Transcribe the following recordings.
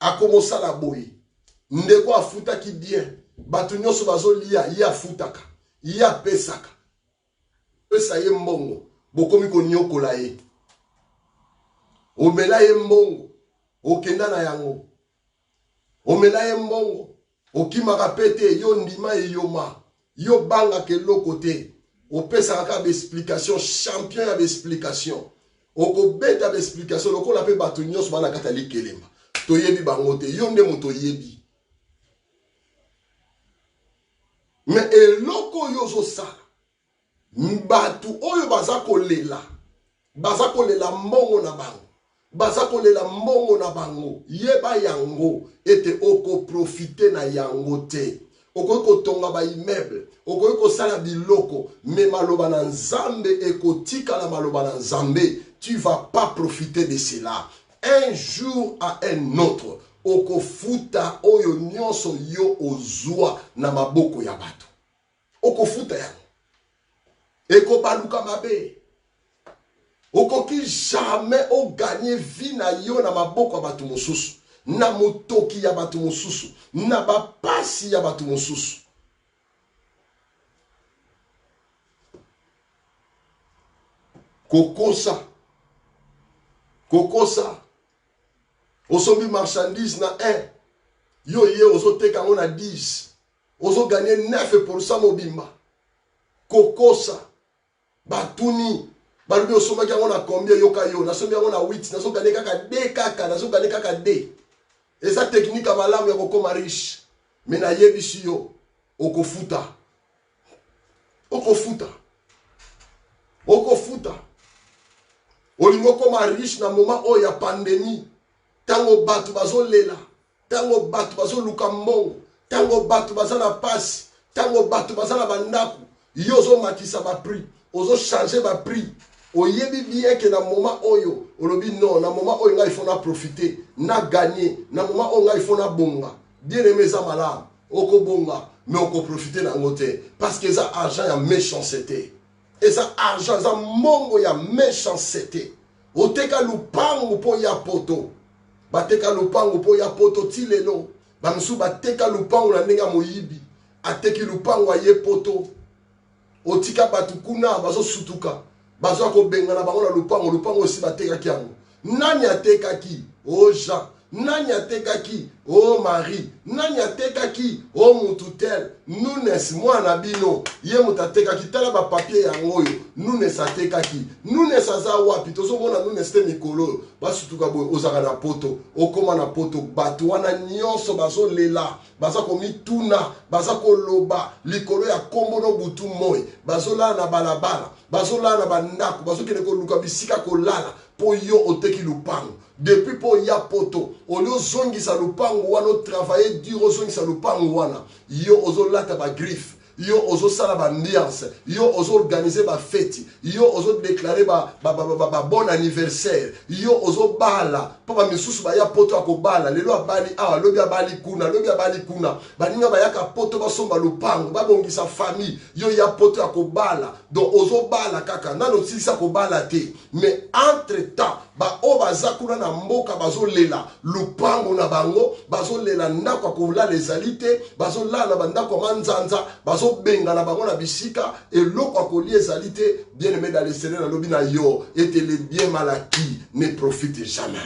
akomosa la boye ndeko afuta ki bien bato nyonso bazolia ye afutaka ye apesaka pesa ye mbongo bokomi konyokola ye omela ye mbongo okenda na yango omela ye mbongo okimaka pete yo ndima eyoma yo banga keloko te opesaka ka explication champion ya explication okobeta explication lokola pe bato nyonso bana kata likelema toyebi bango te yo nde moto yebi mais eloko yo zosala bato oyo baza kolela mbongo na bango baza kolela mbongo na bango yeba yango ete oko profite na yango te okoki kotonga ba immeuble okoki kosala biloko me maloba na nzambe ekotikala maloba na nzambe tu vas pas profiter de cela un jour à un autre okofuta oyo nyonso yo ozwa na maboko ya bato okofuta yango ekobaluka mabe okoki jamais oganye vie na yo na maboko ya bato mosusu na motoki ya bato mosusu na bapasi ya bato mosusu kokosa osombi marchandise na 1 yo ye ozoteka ngo na 10 ozoganye 9% mobimba kokosa batuni balubi osomaki yango na combien yoka yo nasombi yango na 8 nazoganye kaka D kaka nazoganye kaka D eza technique ya malamu ya kokoma riche me nayebisi yo okofuta olingo koma riche na moment oyo ya pandémie tango bato bazolela tango bato bazoluka mbongo tango bato baza na pasi tango bato baza na bandako yo ozomakisa baprix ozochange baprix oyebi bien ke na moment oyo olobi non na moment oyo ngai il faut na profiter na gagner na moment oyo ngai il faut na bonga bien aimé eza malamu okobonga mais okoprofite na yango te parce que eza argent ya méchanceté eza argent eza mbongo ya méchanceté oteka lupango mpo ya poto bateka lupango mpo ya poto ti lelo bamisusu bateka lupango na ndenge ya moyibi ateki lupango aye poto otika bato kuna bazosutuka bazwa kobengana bango na lupango osi batekaki yango nani atekaki o Jean nani atekaki o Marie nani atekaki o mututel Nunes mwana bino ye mutatekaki tala ba papier yango oyo Nunes atekaki Nunes aza wapi tozomona Nunes te mikolo basutuka boy ozaka na poto okoma na poto bato wana nyonso bazolela baza komituna baza koloba likolo ya kombo no butu moy bazolala na balabala bazolala na bandako bazokende koluka bisika kolala po yo oteki lupango depuis po ya poto olio zongisa lupango wana travailler dur ozongisa lupango wana yo ozolata ba griffe yo ozosala ba ambiance yo ozorganiser ba fête yo ozodéclarer ba bon anniversaire yo ozobala po ba misusu ba ya poto akobala lelo abali awa lobi abali kuna baninga bayaka poto basomba lupango babongisa famille yo ya poto akobala donc ozobala kaka nano silisa kobala te mais entre temps ba o bazakuna na mboka bazolela lupango na bango bazolela ndako akolala ezali te bazolela na bandako manzanza benga na bango na bisika eloko akoli ezali te bien aimé dans le Seigneur na lobi na yo et les biens mal acquis ne profitent jamais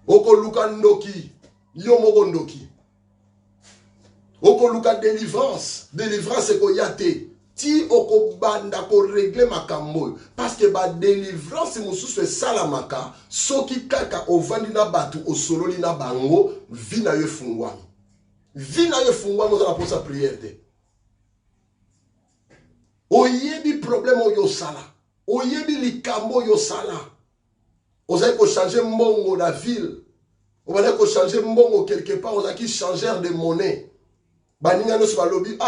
okoluka ndoki yo moko ndoki okoluka délivrance ko yate ti okobanda ko régler makambo parce que ba délivrance mususu esalamaka soki kaka ovandi na batu osololi na bango vina yo fungwami vina yo fungwa moza na posa prière te oyebi problème oyo sala oyebi likambo yo sala ozali ko changer mbongo na ville ozali ko changer mbongo quelque part ozali changer de monnaie baninga no balobi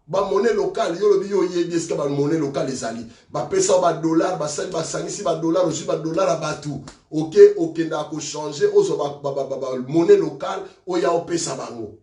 ba monnaie locale yo lobi yo yebi eske ba monnaie locale ezali ba pesa ba dollar ba sali ba sangisi ba dollar ozu ba dollar abatu OK na ko changer ozo ba monnaie locale oya opesa bango.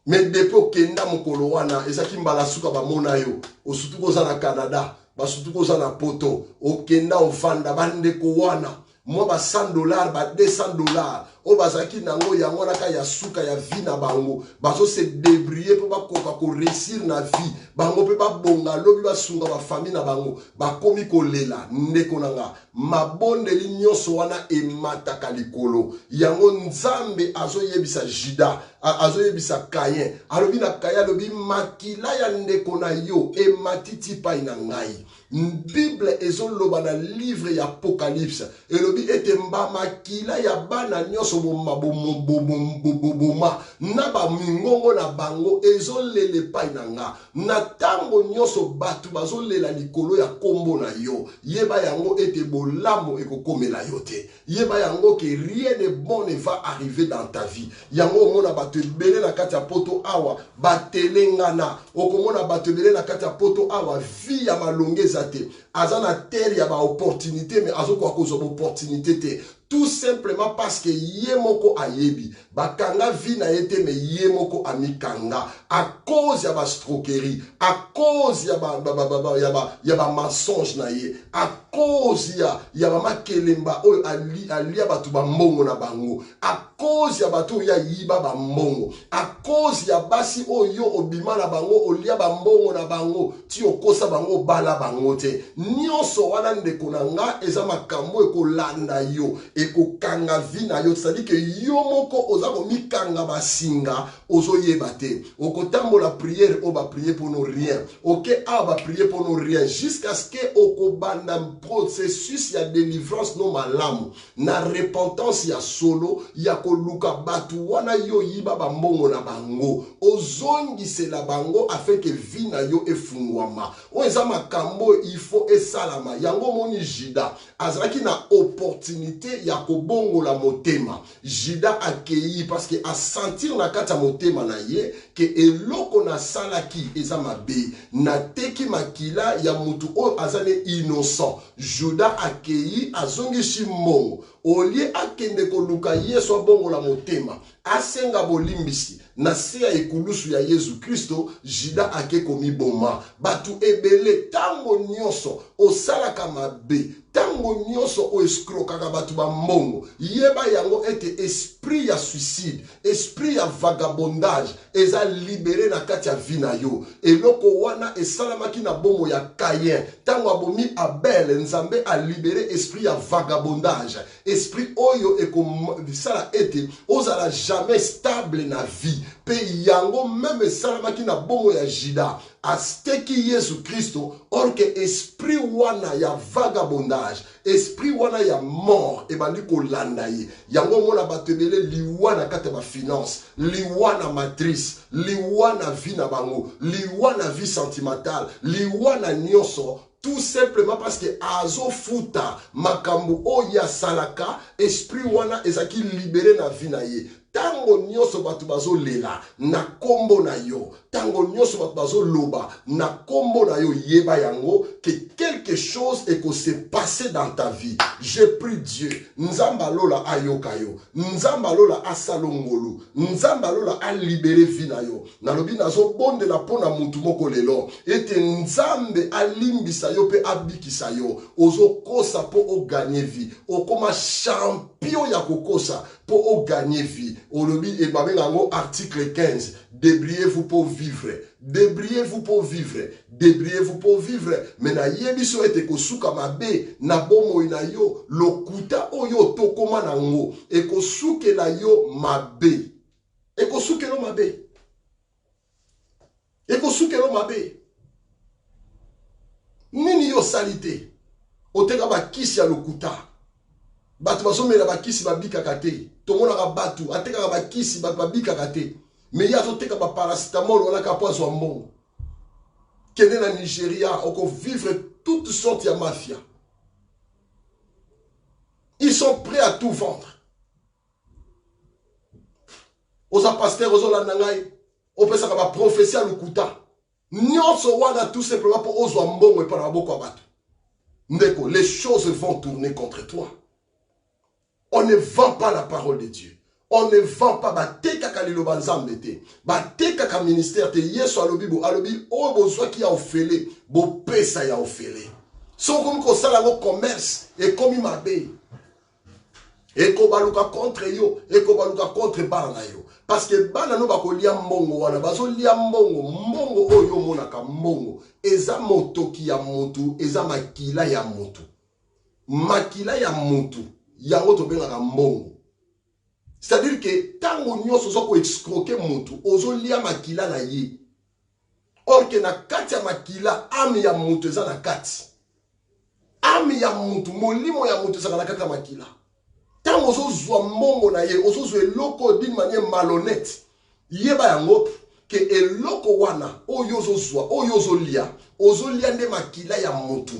Mais depuis okenda mokolo wana ezaki mbala suka ba mona yo osutu koza na Canada basutu koza na poto okenda ovanda bandeko wana moi ba $100 ba $200 o bazaki nango yango naka ya suka ya vie na bango bazo se débrouiller pour bakoka ko réussir na vie bango pe ba bonga lobi ba sunga ba famille na bango ba komi kolela ndeko nanga mabondeli nyonso wana emataka likolo yango nzambe azo yebisa Juda azo yebisa Kayin alobi na Kayin alobi makila ya ndeko na yo ematiti pa ina ngai Bible ezoloba na livre ya Apocalypse elobi ete mba makila ya bana nyonso boma na ba mingongo na bango ezolele pai na nga na tango nyonso batu bazolela likolo ya kombo na yo yeba yango ete bolamo ekokomela yo te yeba yango ke rien de bon ne va arriver dans ta vie yango mona batu ebele na kati ya poto awa batelengana okomona batu ebele na kati ya poto awa vie ya malongeza te aza na terre ya ba opportunité mais azo kwa kozo opportunité te tout simplement parce que yemoko ayebi bakanga vie na yete me yemoko amikanga à cause ya ba stroquerie à cause ya ba mensonge na ye à cause ya ba makelemba oyo alia batu ba mbongo na bango à cause ya batu ya yiba ba mbongo à cause ya basi oyo obima na bango olia ba mbongo na bango ti okosa bango bala bango te nyonso wana ndeko na nga eza makambo ekolanda yo ekokanga vi na yo c'est-à-dire que yo moko oza komikanga basinga ozoyeba te okotambola prière o ba prier pour nous rien ok ba prier pour nous rien jusqu'à ce que okobanda processus ya délivrance no malamu na repentance ya solo ya koluka batu wana yo yiba bambongo na bango ozongisela bango afin que vi na yo efungwama oza makambo il faut esalama yango moni Juda azalaki na opportunité ya kobongo la motema Juda akei parce que a sentir na kata motema na ye que eloko na salaki eza mabe na teki makila ya mutu o azale innocent Juda akei azongishi mbongo olie akende koluka yeso bongo la motema asenga bolimbisi na se ya ekulusu ya Yesu Kristo Juda ake komi boma batu ebele tango nyonso osalaka mabe tango nyonso o escrokaka batu ba mbongo yeba yango ete esprit ya suicide esprit ya vagabondage eza libéré na kati ya vie na yo eloko wana esalamaki na bomo ya Kayin tango abomi Abel nzambe a libéré esprit ya vagabondage esprit oyo ekosala ete ozala jamais stable na vie pe yango même esalamaki na bomo ya Juda asteki Yesu Kristo or que esprit wana ya vagabondage esprit wana ya mort ebandi kolanda ye yango mona batebele liwana kata ba finance liwana matrice liwana vie na bango liwana vie sentimentale liwana nyonso tout simplement parce que azo futa makambo oya salaka esprit wana ezaki libéré na vie na ye tango nyonso batu bazo lela na kombo na yo tango nyonso batu bazo loba na kombo na yo yeba yango que quelque chose est que s'est passé dans ta vie je prie Dieu nzamba lola ayoka yo nzamba lola asalongolo nzamba lola a libéré vie na yo nalobi nazo bondela pona mutu moko lelo ete nzambe alimbisa yo pe abikisa yo ozo kosa po o gagner vie okoma champion ya kokosa po o gagner vie olobi e babengango article 15 débrouillez-vous pour vivre débrouillez-vous pour vivre débrouillez-vous pour vivre mais na yebiso ete kosuka mabe na bomo ina yo lokuta oyo tokoma nango ekosukela yo mabe ekosukela mabe ekosukela mabe nini yo salite oteka bakisi ya lokuta batu bazomela bakisi babikaka te tomonaka batu atekaka bakisi batu babikaka te mais ya azoteka ba paracetamol wana ka po azwa mbongo kende na Nigeria oko vivre toutes sortes ya mafia ils sont prêts à tout vendre oza pasteur ozolanda ngai opesaka ba prophétie lokuta nyonso wana tout simplement pour ozwa mbongo epa na maboko ya batu ndeko les choses vont tourner contre toi. On ne vend pas la parole de Dieu. On ne vend pas bateka kaliloba nzambe te. Bateka ka ministère te yeso alobi bo alobi o bozwa ki ya ofele bo pesa ya ofele. So comme ko sala go commerce et comme mabe. ekobaluka contre yo, ekobaluka contre bana yo. Parce que bana no bakolia mbongo wana, bazolia mbongo oyo monaka mbongo. Eza motoki ya mutu, eza makila ya mutu. Makila ya mutu, yango tobengaka mbongo. C'est-à-dire que tango nyonso soko escroquer mutu, ozolia makila na ye. Or que na kati ya makila, ame ya mutu eza na kati. Ame ya mutu, molimo ya mutu eza na kati ya makila. Tango ozozwa mbongo na ye, ozozwa eloko d'une manière malhonnête. Yeba yango ke eloko wana oyo ozozwa, oyo ozolia nde makila ya mutu.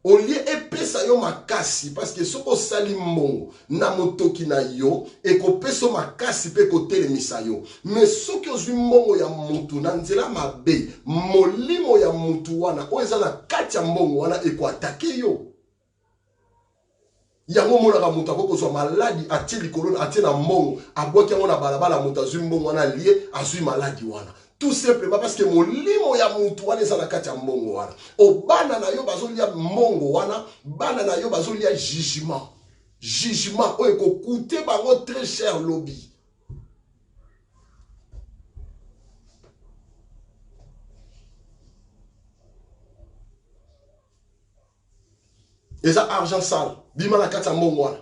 Olie epesa yo makasi parce que soko sali mbongo na motoki na yo ekopesa makasi pe kotelemisa yo. Mais soki ozwi mbongo ya mutu na nzela mabe, molimo ya mutu wana oyo eza na kati ya mbongo wana ekoatake yo. Yango monaka mutu akokozwa maladi atie likolo atie na mbongo abwaki yango na balabala mutu azwi mbongo wana lie azwi maladi wana. Tout simplement parce que molimo ya mutu wana eza na kati ya mbongo wana. O bana na yo bazolia mbongo wana, bana na yo bazolia jugement. Jugement oyo ekokute bango très cher lobby. Eza argent sale, bima na kati ya mbongo wana.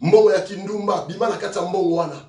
Mbongo ya kindumba, bima na kati ya mbongo wana.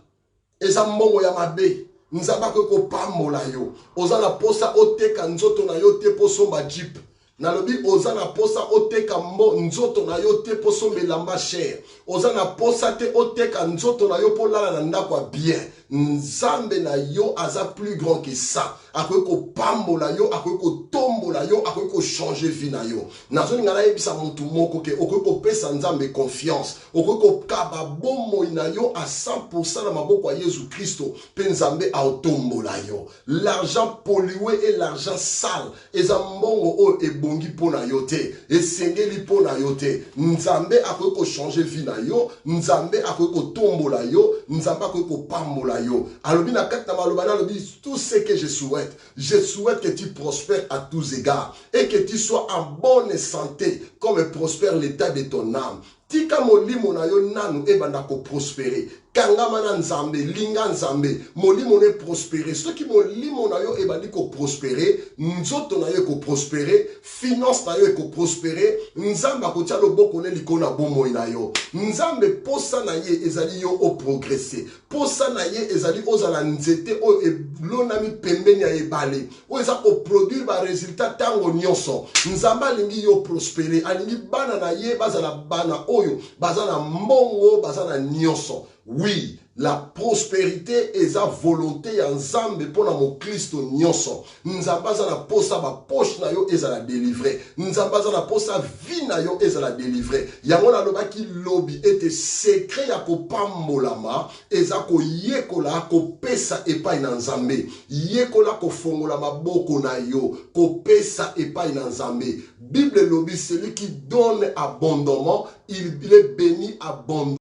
Eza mbongo ya mabe. Nzamba ko pambola yo. Ozana posa oteka nzoto na yo te posomba jeep. Nalobi ozana posa oteka nzoto na yo te posomba lamba cher. Ozana posa te oteka nzoto na yo po lala na ndako bien. Nzambe na yo aza plus grand que ça. Akoki ko pambola yo, akoki ko tombola yo, akoki ko changer vie na yo. Nazo ngala yebisa mutu moko ke okoki ko pesa nzambe confiance. Okoki ko kaba bomo na yo à 100% na maboko ya Yesu Kristo. Pe nzambe aotombola yo. L'argent pollué et l'argent sale. Eza mbongo o ebongi pona yo te. Esengeli pona yo te. Nzambe akoki ko changer vie na yo. Nzambe akoki ko tombola yo. Nzambe akoki ko pambola yo. Alobi na kati na maloba na alobi tout ce que je souhaite. Je souhaite que tu prospères à tous égards et que tu sois en bonne santé comme prospère l'état de ton âme. Tika molimo na yo nanu ebanda ko prospérer. Kangama na nzambe, linga nzambe, molimo ne prospérer. Ceux qui molimo na yo ebandi ko prospérer, nzoto na yo ko prospérer, finance na yo ko prospérer, nzamba ko tia loboko ne likona bomo na yo. Nzambe posa na ye ezali yo o progresser. Posa na ye ezali ozala nzete o elonami pembeni ya ebale. O eza ko produire ba résultat tango nyonso. Nzamba lingi yo prospérer, alingi bana na ye bazala bana oyo, bazana mbongo, bazana nyonso. Oui, la prospérité est sa volonté en Nzambe pour mon Christ nyonso. Nzamba za na posa ba poche na yo eza la délivrer. Nzamba za na posa vie na yo eza la délivrer. Yango na loba ki lobi ete secret ya ko pambolama eza ko yekola ko pesa epai na Nzambe. Yekola ko fongola maboko na yo ko pesa epai na Nzambe. Bible lobi celui qui donne abondamment, il est béni abondamment.